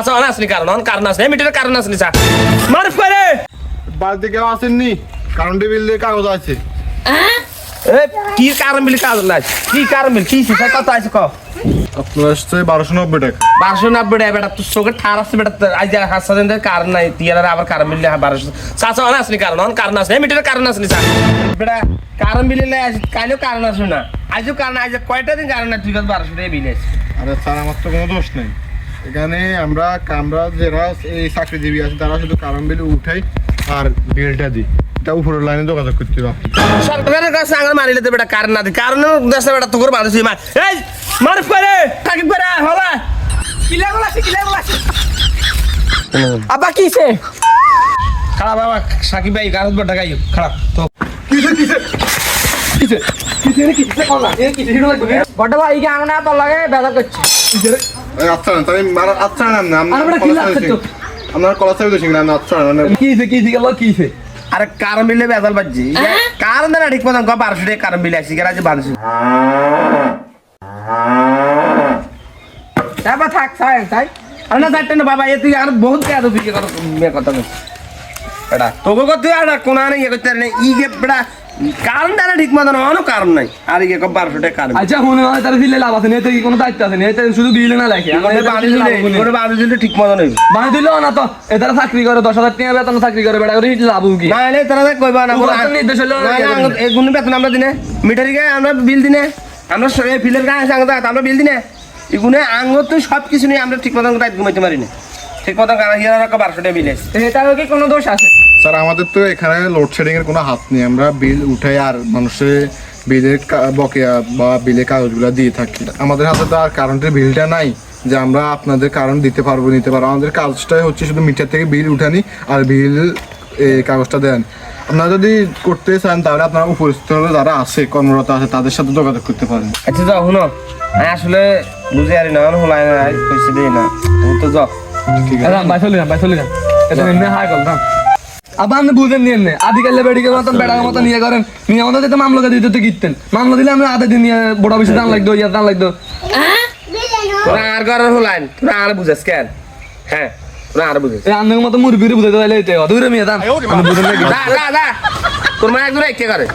চাচা আসনি কারণ আসনি মিটারের কারণ আসনি চা মারুফ করে বাড়িতে কেউ আসেননি কারণ বিল দিয়ে কাগজ আছে। কি কারণ বিল কাগজ নাই কি কারণ বিল কি স্যার কত আছে ক আপনার আসছে 1290 টাকা। 1290 টাকা বেটা তোর চোখে ঠার আছে বেটা আজ হাসাদের কারণ নাই তিয়ার আবার কারণ বিল 1200 চাচা আসনি কারণ আসনি মিটারের কারণ আসনি চা বেটা কারণ বিল কাইলেও কারণ আসবে না আজও কারণ আজ কয়টা দিন কারণ নাই তুই 1200 টাকা বিল আছে। আরে স্যার আমার তো কোনো দোষ নেই, এখানে আমরা যারা এই চাকরিজীবী আছে তারা শুধু কারণ বিল উঠাই আর বিলটা দিই, এটা উপরের লাইনে যোগাযোগ করতে হবে। সরকারের কাছে আঙুল মারি লেতে বেটা কারণ না দি কারণ দেশে বেটা তোর মানুষ মার এই মারুফ করে সাকিব করে হলা কিলা গলাছে আবা কিছে খারাপ বাবা সাকিব ভাই কাগজ বড় টাকাই খারাপ তো কিছে কোলা এ কিছে হিরো লাগবে বড় ভাই কি আঙনা তো লাগে বেদা করছে এই আচ্ছা না তাই মারা আচ্ছা না আমরা কি লাগছে তো আপনার কলা চাই তো সিংনা না আচ্ছা না কিছে গেল কিছে আরে কারণ মিলে বেজাল বাজছি কারণ না ঠিক মতন 1200 টাকা কারণ মিলে আসি গেরা যে বানছি তারপর থাক তাই আর না যাইতে না বাবা এ তুই আর বহুত কে আদো বিকে কথা বল এটা তোকে করতে আর কোনা নেই ইয়ে করতে নেই ই গে বড়া কারণ না ঠিক মতন অন্য কারণ নাই আর ইয়ে 1200 টাকা কারণ আচ্ছা মনে হয় তার দিলে লাভ আছে না এতে কি কোনো দায়িত্ব আছে না এতে শুধু বিল না লাগে ওরে বাঁধি দিলে ঠিক মতন হইবে বাঁধ দিল না তো এতারা চাকরি করে 10,000 টাকা বেতন চাকরি করে বেড়া করে লাভ কি না এলে তারা কইবা না নির্দেশ হলো এই গুণ বেতন আমরা দিনে মিটারিকে আমরা বিল দিনে আমরা ফিলের গায়ে সাংগত আমরা বিল দিনে এগুনে আঙ্গ তুই সব কিছু নিয়ে আমরা ঠিক মতন রাত ঘুমাইতে পারি না ঠিক মতন গানা হিয়ার 1200 টাকা বিল আছে এটারও কি কোনো দোষ আছে? স্যার আমাদের তো এখানে লোডশেডিং এর কোনো হাত নেই, আমরা বিল উঠাই আর মানুষের বিলের বকেয়া বা বিলের কাগজগুলো দিয়ে থাকি। আমাদের হাতে তো আর কারেন্টের বিলটা নাই যে আমরা আপনাদের কারণ দিতে পারবো নিতে পারবো। আমাদের কাজটাই হচ্ছে শুধু মিটার থেকে বিল উঠানি আর বিল কাগজটা দেন। আপনারা যদি করতে চান তাহলে আপনারা উপস্থিত যারা আছে কর্মরত আছে তাদের সাথে যোগাযোগ করতে পারেন। আচ্ছা যাও শুনো আমি আসলে বুঝে আরি না হলাই না কইছে দেই না তো যাও ঠিক আছে রাম ভাই চলে যান এটা এমনি হাই কল রাম আবার আপনি বুঝেন নিয়ে নে আদিকালে বেডিকের মতন বেড়ার মতন নিয়ে করেন নিয়ে আমাদের যেতে মামলা দিতে তো গিতেন মামলা দিলে আমরা আধা দিন নিয়ে বড় বেশি দাম লাগতো ইয়া দাম লাগতো তোরা আর ঘরের হলাই তোরা আর বুঝাস কেন হ্যাঁ তোরা আর বুঝাস এই আন্নের মতো মুরগিরে বুঝাইতে পারলে এতে অদূরে মেয়ে দাম বুঝেন তোর মা একদম কে করে